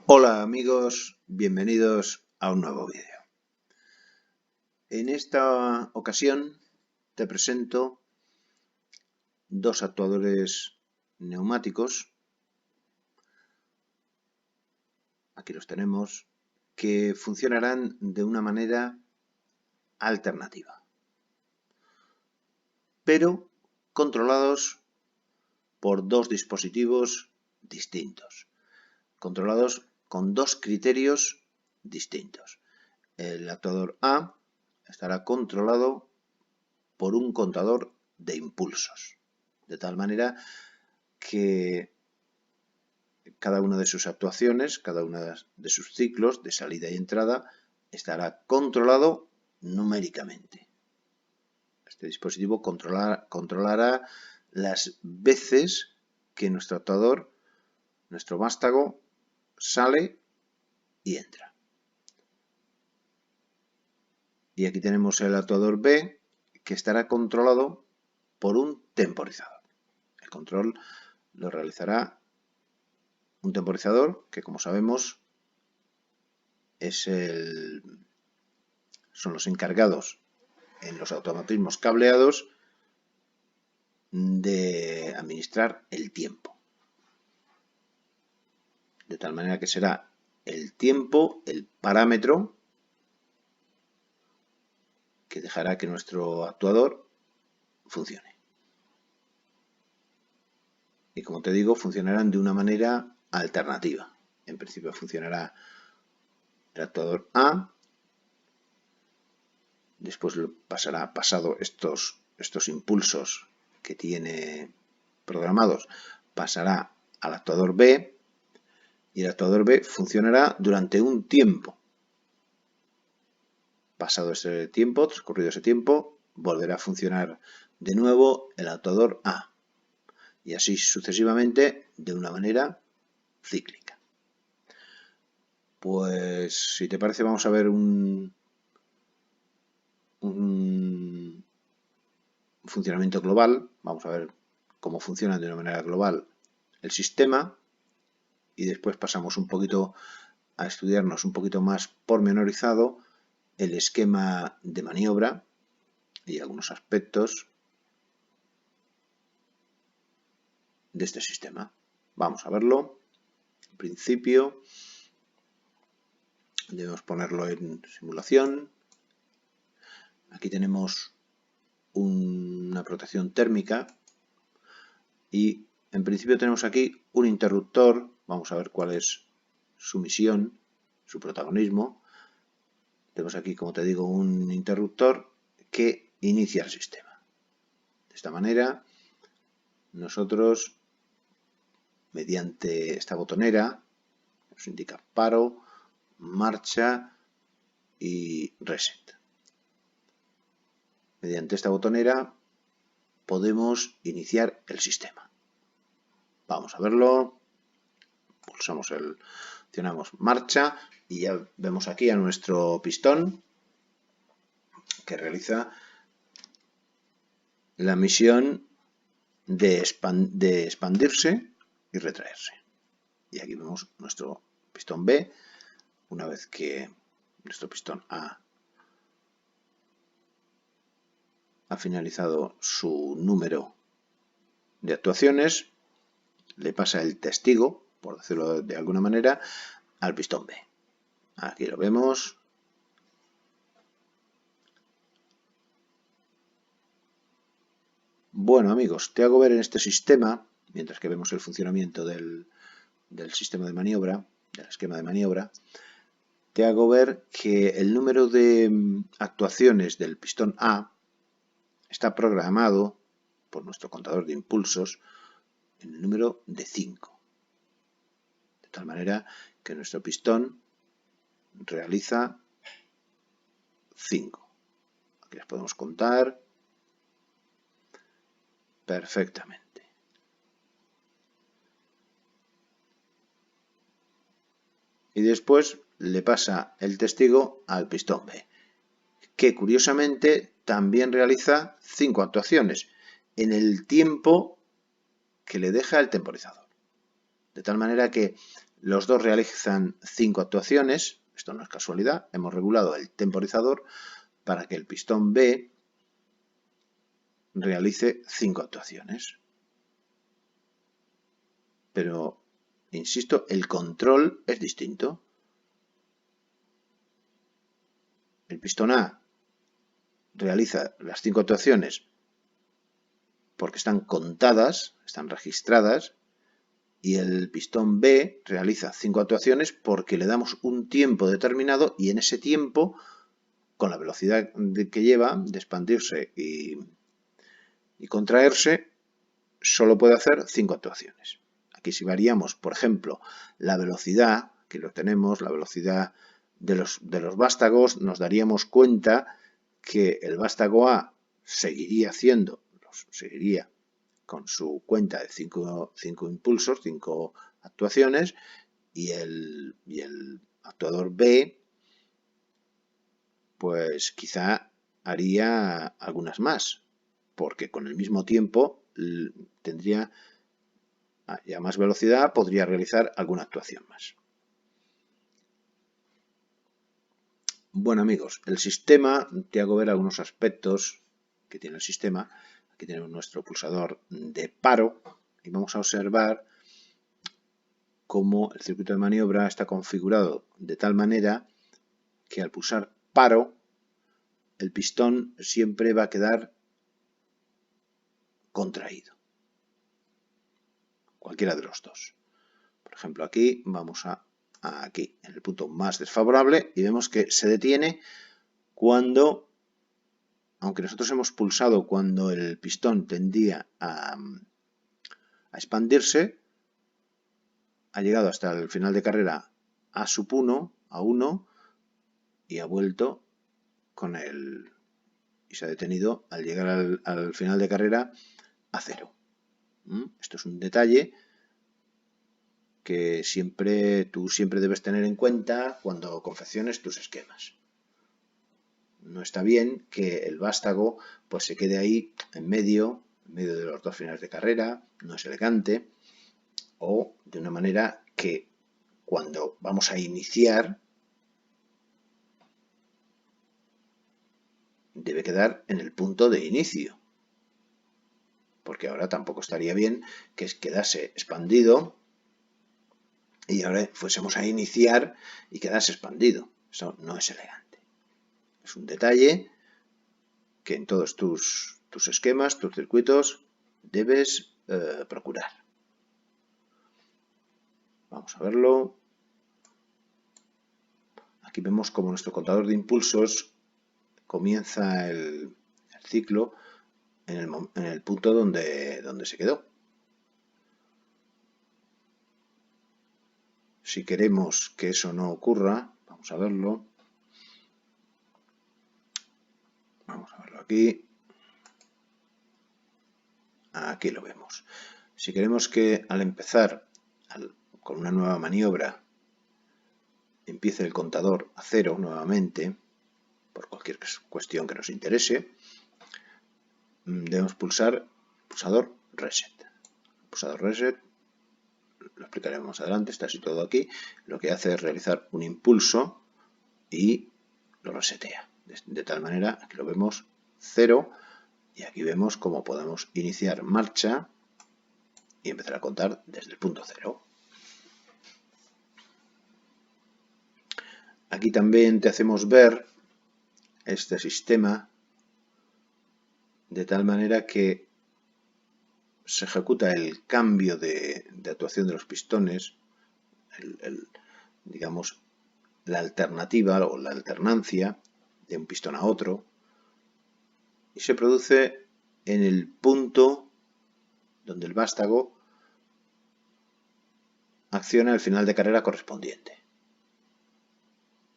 Hola amigos, bienvenidos a un nuevo vídeo. En esta ocasión te presento dos actuadores neumáticos, aquí los tenemos, que funcionarán de una manera alternativa, pero controlados por dos dispositivos distintos, controlados con dos criterios distintos. El actuador A estará controlado por un contador de impulsos, de tal manera que cada una de sus actuaciones, cada una de sus ciclos de salida y entrada estará controlado numéricamente. Este dispositivo controlará las veces que nuestro actuador, nuestro vástago, sale y entra. Y aquí tenemos el actuador B, que estará controlado por un temporizador. El control lo realizará un temporizador que, como sabemos, son los encargados en los automatismos cableados de administrar el tiempo. De tal manera que será el tiempo, el parámetro que dejará que nuestro actuador funcione. Y como te digo, funcionarán de una manera alternativa. En principio funcionará el actuador A, después pasado estos impulsos que tiene programados, pasará al actuador B y el actuador B funcionará durante un tiempo. Pasado ese tiempo, transcurrido ese tiempo, volverá a funcionar de nuevo el actuador A y así sucesivamente de una manera cíclica. Pues si te parece vamos a ver un funcionamiento global, vamos a ver cómo funciona de una manera global el sistema y después pasamos un poquito a estudiarnos un poquito más pormenorizado el esquema de maniobra y algunos aspectos de este sistema. Vamos a verlo. En principio debemos ponerlo en simulación. Aquí tenemos una protección térmica y en principio tenemos aquí un interruptor. Vamos a ver cuál es su misión, su protagonismo. Tenemos aquí, como te digo, un interruptor que inicia el sistema. De esta manera, nosotros, mediante esta botonera, nos indica paro, marcha y reset. Mediante esta botonera podemos iniciar el sistema. Vamos a verlo. Presionamos marcha y ya vemos aquí a nuestro pistón que realiza la misión de expandirse y retraerse. Y aquí vemos nuestro pistón B. Una vez que nuestro pistón A ha finalizado su número de actuaciones, le pasa el testigo, por decirlo de alguna manera, al pistón B. Aquí lo vemos. Bueno amigos, te hago ver en este sistema, mientras que vemos el funcionamiento del sistema de maniobra, del esquema de maniobra, te hago ver que el número de actuaciones del pistón A está programado por nuestro contador de impulsos en el número de 5. De tal manera que nuestro pistón realiza 5. Aquí las podemos contar perfectamente. Y después le pasa el testigo al pistón B, que curiosamente también realiza 5 actuaciones en el tiempo que le deja el temporizador. De tal manera que los dos realizan 5 actuaciones. Esto no es casualidad. Hemos regulado el temporizador para que el pistón B realice 5 actuaciones. Pero, insisto, el control es distinto. El pistón A realiza las 5 actuaciones porque están contadas, están registradas, y el pistón B realiza 5 actuaciones porque le damos un tiempo determinado y en ese tiempo, con la velocidad que lleva de expandirse y contraerse, solo puede hacer 5 actuaciones. Aquí si variamos, por ejemplo, la velocidad, que lo tenemos, la velocidad de los vástagos, nos daríamos cuenta que el vástago A seguiría con su cuenta de 5 impulsos, 5 actuaciones, y el actuador B, pues quizá haría algunas más, porque con el mismo tiempo tendría ya más velocidad, podría realizar alguna actuación más. Bueno, amigos, el sistema, te hago ver algunos aspectos que tiene el sistema. Aquí tenemos nuestro pulsador de paro y vamos a observar cómo el circuito de maniobra está configurado de tal manera que al pulsar paro, el pistón siempre va a quedar contraído. Cualquiera de los dos. Por ejemplo, aquí vamos aquí, en el punto más desfavorable, y vemos que se detiene cuando, aunque nosotros hemos pulsado cuando el pistón tendía a expandirse, ha llegado hasta el final de carrera a sub 1, a 1, y ha vuelto con y se ha detenido al llegar al final de carrera a 0. Esto es un detalle que tú siempre debes tener en cuenta cuando confecciones tus esquemas. No está bien que el vástago pues se quede ahí en medio de los dos finales de carrera, no es elegante, o de una manera que cuando vamos a iniciar debe quedar en el punto de inicio, porque ahora tampoco estaría bien que quedase expandido y ahora fuésemos a iniciar y quedase expandido. Eso no es elegante. Es un detalle que en todos tus esquemas, tus circuitos, debes procurar. Vamos a verlo. Aquí vemos como nuestro contador de impulsos comienza el ciclo en el punto donde se quedó. Si queremos que eso no ocurra, vamos a verlo. Vamos a verlo aquí. Aquí lo vemos. Si queremos que al empezar con una nueva maniobra empiece el contador a 0 nuevamente, por cualquier cuestión que nos interese, debemos pulsar el pulsador Reset. El pulsador Reset, lo explicaremos más adelante, está situado aquí. Lo que hace es realizar un impulso y lo resetea. De tal manera, aquí lo vemos 0 y aquí vemos cómo podemos iniciar marcha y empezar a contar desde el punto 0. Aquí también te hacemos ver este sistema de tal manera que se ejecuta el cambio de actuación de los pistones, digamos, la alternativa o la alternancia de un pistón a otro, y se produce en el punto donde el vástago acciona el final de carrera correspondiente.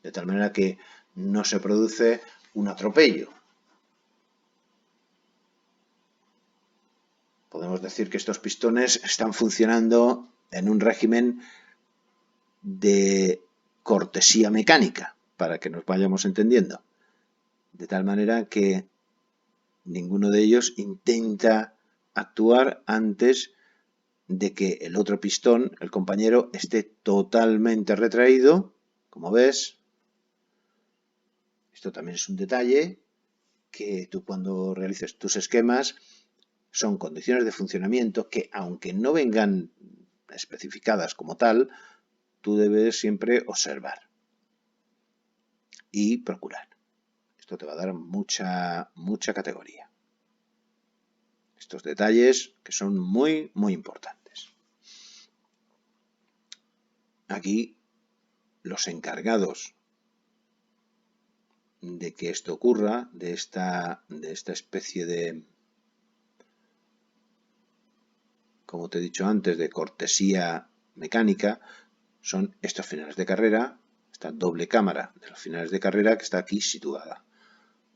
De tal manera que no se produce un atropello. Podemos decir que estos pistones están funcionando en un régimen de cortesía mecánica, para que nos vayamos entendiendo. De tal manera que ninguno de ellos intenta actuar antes de que el otro pistón, el compañero, esté totalmente retraído, como ves. Esto también es un detalle que tú cuando realices tus esquemas son condiciones de funcionamiento que, aunque no vengan especificadas como tal, tú debes siempre observar y procurar. Esto te va a dar mucha categoría. Estos detalles que son muy importantes. Aquí los encargados de que esto ocurra, de esta especie de, como te he dicho antes, de cortesía mecánica, son estos finales de carrera, esta doble cámara de los finales de carrera que está aquí situada.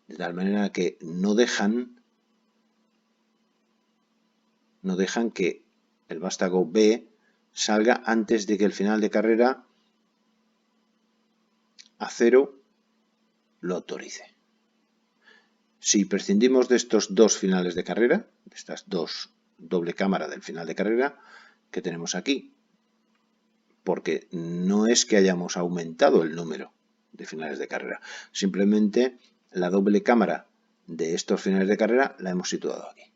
De tal manera que no dejan que el vástago B salga antes de que el final de carrera A0 lo autorice. Si prescindimos de estos dos finales de carrera, de estas dos doble cámara del final de carrera que tenemos aquí, porque no es que hayamos aumentado el número de finales de carrera, simplemente la doble cámara de estos finales de carrera la hemos situado aquí.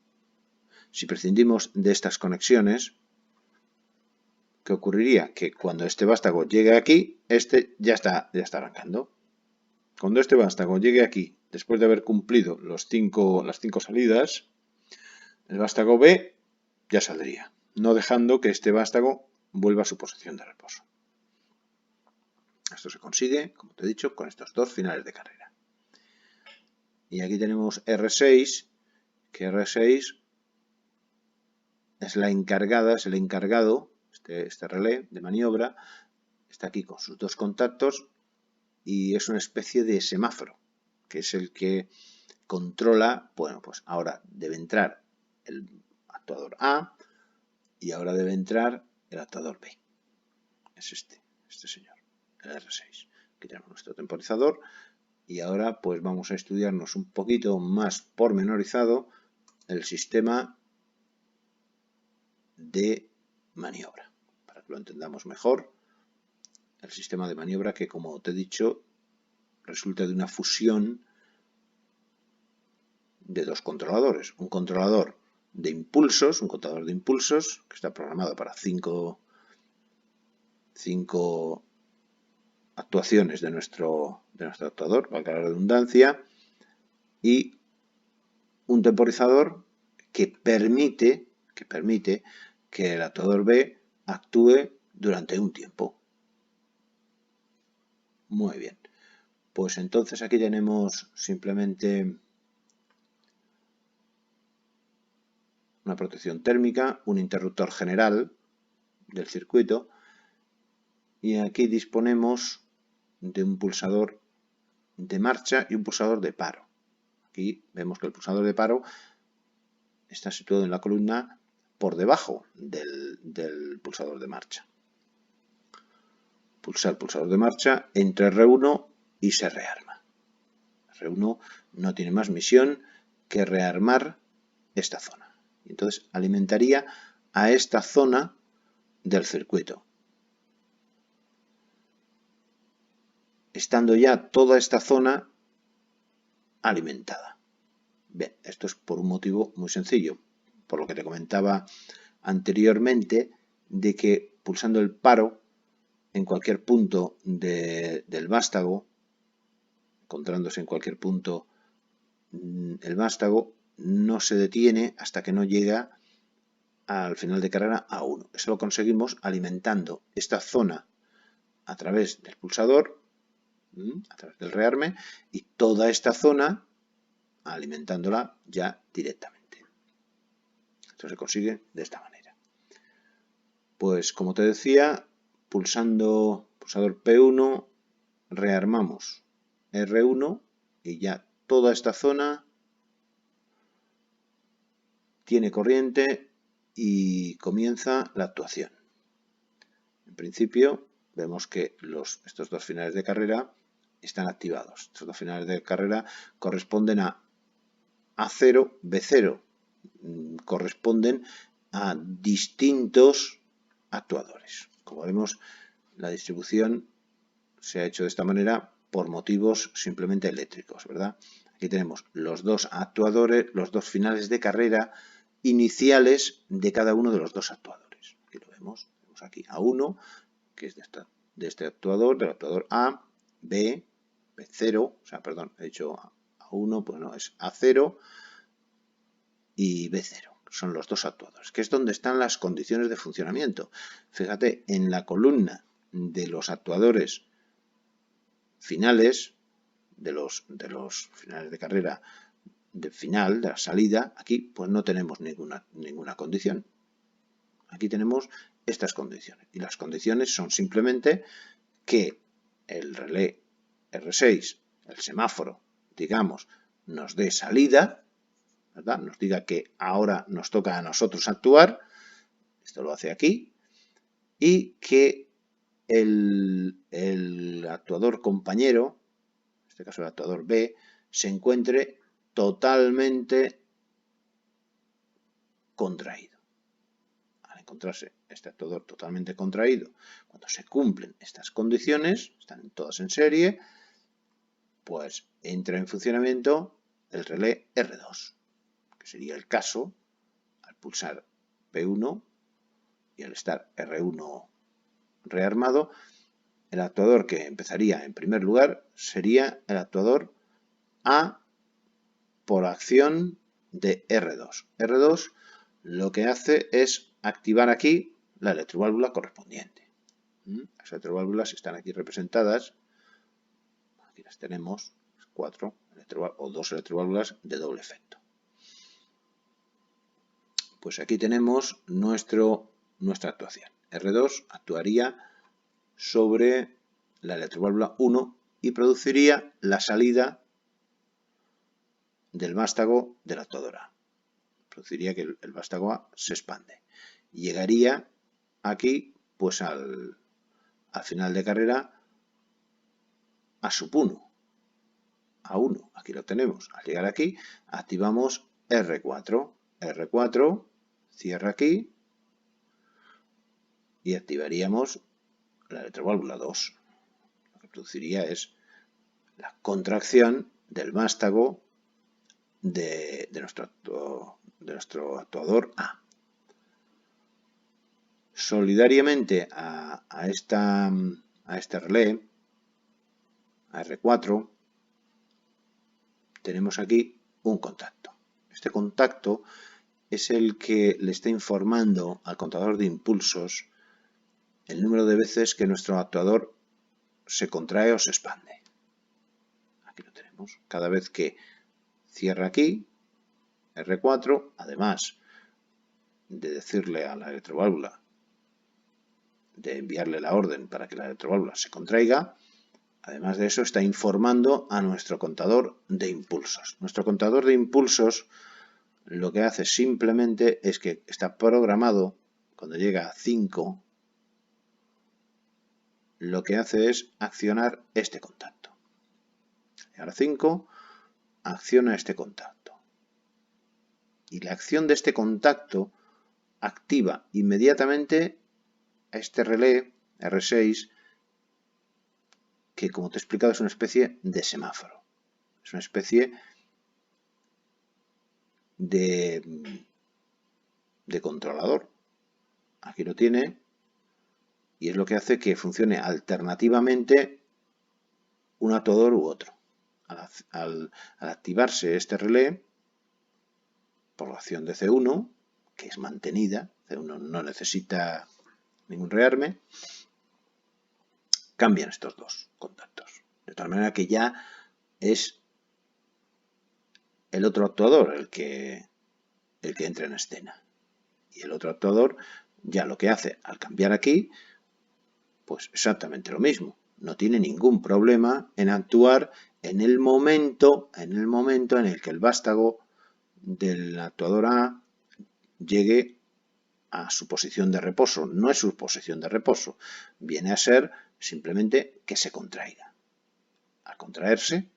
Si prescindimos de estas conexiones, ¿qué ocurriría? Que cuando este vástago llegue aquí, este ya está arrancando. Cuando este vástago llegue aquí, después de haber cumplido las cinco salidas, el vástago B ya saldría, no dejando que este vástago vuelva a su posición de reposo. Esto se consigue, como te he dicho, con estos dos finales de carrera. Y aquí tenemos R6, que R6 es la encargada, es el encargado, este relé de maniobra, está aquí con sus dos contactos y es una especie de semáforo, que es el que controla, bueno, pues ahora debe entrar el actuador A y ahora debe entrar el actuador B. Es este señor, el R6. Aquí tenemos nuestro temporizador y ahora pues vamos a estudiarnos un poquito más pormenorizado el sistema de maniobra, para que lo entendamos mejor. El sistema de maniobra que, como te he dicho, resulta de una fusión de dos controladores. Un controlador de impulsos, que está programado para cinco actuaciones de nuestro actuador, valga la redundancia, y un temporizador que permite que el actuador B actúe durante un tiempo. Muy bien. Pues entonces aquí tenemos simplemente una protección térmica, un interruptor general del circuito y aquí disponemos de un pulsador de marcha y un pulsador de paro. Aquí vemos que el pulsador de paro está situado en la columna por debajo del pulsador de marcha. Pulsar el pulsador de marcha, entra R1 y se rearma. R1 no tiene más misión que rearmar esta zona. Entonces alimentaría a esta zona del circuito. Estando ya toda esta zona alimentada. Bien, esto es por un motivo muy sencillo, por lo que te comentaba anteriormente, de que pulsando el paro en cualquier punto del vástago, encontrándose en cualquier punto el vástago, no se detiene hasta que no llega al final de carrera a 1. Eso lo conseguimos alimentando esta zona a través del pulsador, a través del rearme, y toda esta zona alimentándola ya directamente. Esto se consigue de esta manera. Pues como te decía, pulsando pulsador P1, rearmamos R1 y ya toda esta zona tiene corriente y comienza la actuación. En principio vemos que estos dos finales de carrera están activados. Estos dos finales de carrera corresponden a A0, B0, corresponden a distintos actuadores. Como vemos, la distribución se ha hecho de esta manera por motivos simplemente eléctricos, ¿verdad? Aquí tenemos los dos actuadores, los dos finales de carrera iniciales de cada uno de los dos actuadores. Aquí lo vemos. Tenemos aquí A1, que es de este actuador, del actuador A, B, B0, o sea, perdón, he dicho A1, pues no, es A0 y B0. Son los dos actuadores, que es donde están las condiciones de funcionamiento. Fíjate, en la columna de los actuadores finales, de los finales de carrera, de final, de la salida, aquí pues no tenemos ninguna condición. Aquí tenemos estas condiciones. Y las condiciones son simplemente que el relé R6, el semáforo, digamos, nos dé salida, ¿verdad? Nos diga que ahora nos toca a nosotros actuar, esto lo hace aquí, y que el actuador compañero, en este caso el actuador B, se encuentre totalmente contraído. Al encontrarse este actuador totalmente contraído, cuando se cumplen estas condiciones, están todas en serie, pues entra en funcionamiento el relé R2, que sería el caso al pulsar P1 y al estar R1 rearmado. El actuador que empezaría en primer lugar sería el actuador A por acción de R2. R2 lo que hace es activar aquí la electroválvula correspondiente. Las electroválvulas están aquí representadas. Aquí las tenemos, 4 o 2 electroválvulas de doble efecto. Pues aquí tenemos nuestra actuación. R2 actuaría sobre la electroválvula 1 y produciría la salida del vástago de la actuadora A. Produciría que el vástago A se expande. Y llegaría aquí, pues al final de carrera, a sub 1. A 1, aquí lo tenemos. Al llegar aquí, activamos R4. R4 cierra aquí y activaríamos la electroválvula 2. Lo que produciría es la contracción del vástago de nuestro actuador A. Solidariamente a este relé, a R4, tenemos aquí un contacto. Este contacto es el que le está informando al contador de impulsos el número de veces que nuestro actuador se contrae o se expande. Aquí lo tenemos. Cada vez que cierra aquí, R4, además de decirle a la electroválvula, de enviarle la orden para que la electroválvula se contraiga, además de eso está informando a nuestro contador de impulsos. Nuestro contador de impulsos lo que hace simplemente es que está programado, cuando llega a 5, lo que hace es accionar este contacto. Ahora 5, acciona este contacto. Y la acción de este contacto activa inmediatamente a este relé R6, que como te he explicado es una especie de semáforo. Es una especie de controlador. Aquí lo tiene y es lo que hace que funcione alternativamente un actuador u otro. Al activarse este relé, por la acción de C1, que es mantenida, C1 no necesita ningún rearme, cambian estos dos contactos. De tal manera que ya es el otro actuador el que entra en escena. Y el otro actuador ya lo que hace al cambiar aquí, pues exactamente lo mismo. No tiene ningún problema en actuar en el momento en el que el vástago del actuador A llegue a su posición de reposo. No es su posición de reposo. Viene a ser simplemente que se contraiga. Al contraerse,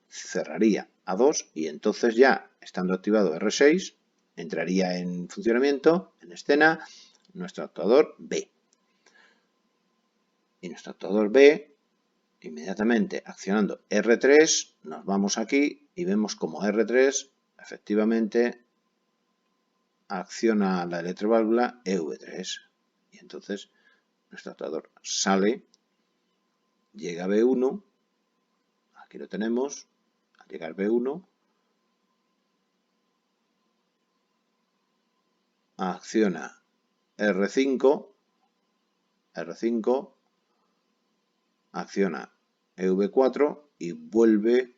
cerraría A2 y entonces ya, estando activado R6, entraría en funcionamiento, en escena, nuestro actuador B. Y nuestro actuador B, inmediatamente accionando R3, nos vamos aquí y vemos como R3 efectivamente acciona la electroválvula EV3. Y entonces nuestro actuador sale, llega a B1, aquí lo tenemos, al llegar B1, acciona R5, acciona EV4 y vuelve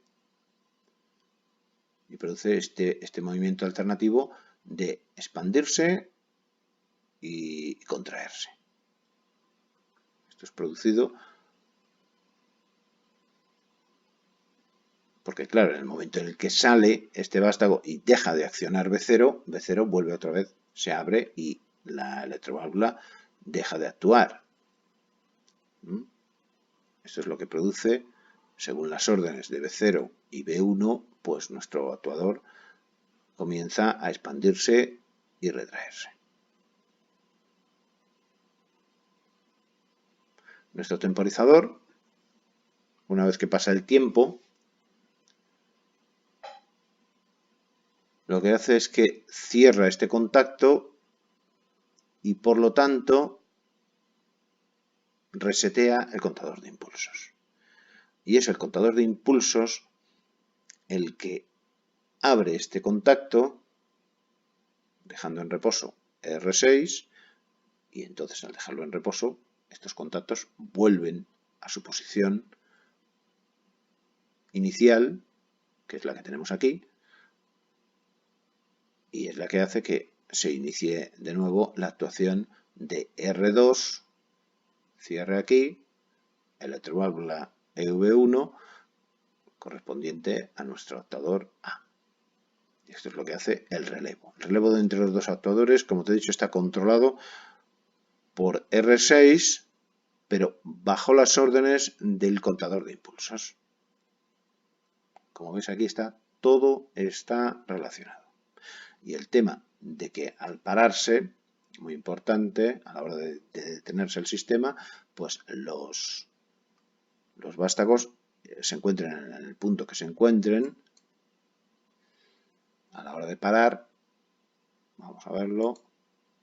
y produce este movimiento alternativo de expandirse y contraerse. Esto es producido porque, claro, en el momento en el que sale este vástago y deja de accionar B0, B0 vuelve otra vez, se abre y la electroválvula deja de actuar. Esto es lo que produce, según las órdenes de B0 y B1, pues nuestro actuador comienza a expandirse y retraerse. Nuestro temporizador, una vez que pasa el tiempo, lo que hace es que cierra este contacto y por lo tanto resetea el contador de impulsos. Y es el contador de impulsos el que abre este contacto dejando en reposo R6 y entonces al dejarlo en reposo estos contactos vuelven a su posición inicial, que es la que tenemos aquí, y es la que hace que se inicie de nuevo la actuación de R2, cierre aquí, electroválvula EV1 correspondiente a nuestro actuador A. Y esto es lo que hace el relevo. El relevo de entre los dos actuadores, como te he dicho, está controlado por R6, pero bajo las órdenes del contador de impulsos. Como ves, aquí todo está relacionado. Y el tema de que al pararse, muy importante, a la hora de detenerse el sistema, pues los vástagos se encuentren en el punto que se encuentren. A la hora de parar, vamos a verlo,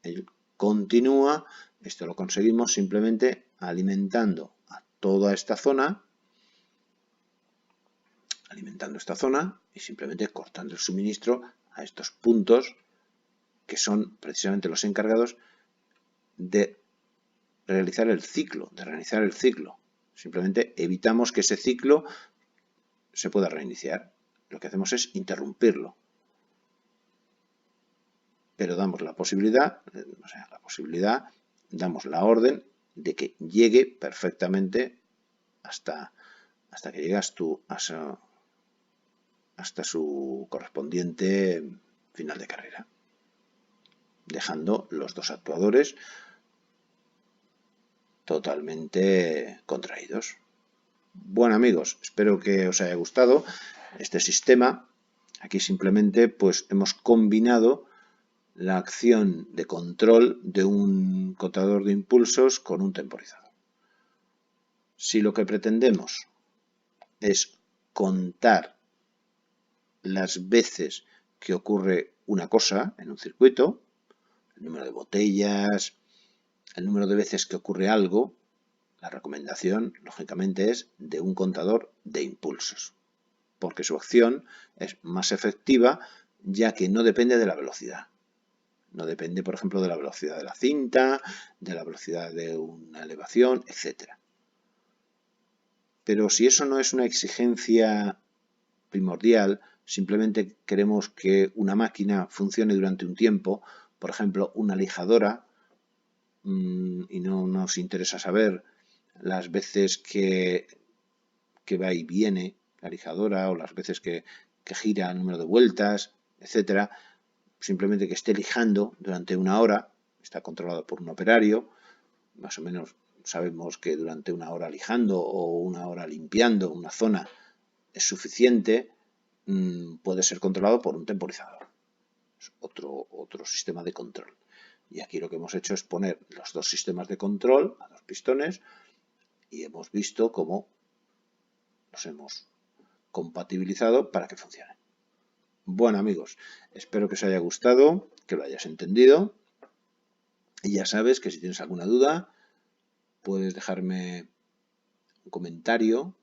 él continúa. Esto lo conseguimos simplemente alimentando a toda esta zona, y simplemente cortando el suministro a estos puntos que son precisamente los encargados de realizar el ciclo, Simplemente evitamos que ese ciclo se pueda reiniciar. Lo que hacemos es interrumpirlo. Pero damos la posibilidad, damos la orden de que llegue perfectamente hasta que llegas tú hasta su correspondiente final de carrera, dejando los dos actuadores totalmente contraídos. Bueno, amigos, espero que os haya gustado este sistema. Aquí simplemente pues hemos combinado la acción de control de un contador de impulsos con un temporizador. Si lo que pretendemos es contar las veces que ocurre una cosa en un circuito, el número de botellas, el número de veces que ocurre algo, la recomendación, lógicamente, es de un contador de impulsos, porque su acción es más efectiva, ya que no depende de la velocidad. No depende, por ejemplo, de la velocidad de la cinta, de la velocidad de una elevación, etc. Pero si eso no es una exigencia primordial, simplemente queremos que una máquina funcione durante un tiempo, por ejemplo, una lijadora, y no nos interesa saber las veces que va y viene la lijadora o las veces que gira el número de vueltas, etc. Simplemente que esté lijando durante una hora, está controlado por un operario, más o menos sabemos que durante una hora lijando o una hora limpiando una zona es suficiente, puede ser controlado por un temporizador. Es otro sistema de control. Y aquí lo que hemos hecho es poner los dos sistemas de control a dos pistones y hemos visto cómo los hemos compatibilizado para que funcionen. Bueno, amigos, espero que os haya gustado, que lo hayas entendido. Y ya sabes que si tienes alguna duda, puedes dejarme un comentario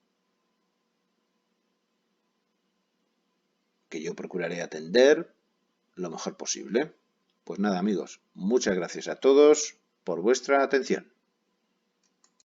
que yo procuraré atender lo mejor posible. Pues nada, amigos, muchas gracias a todos por vuestra atención.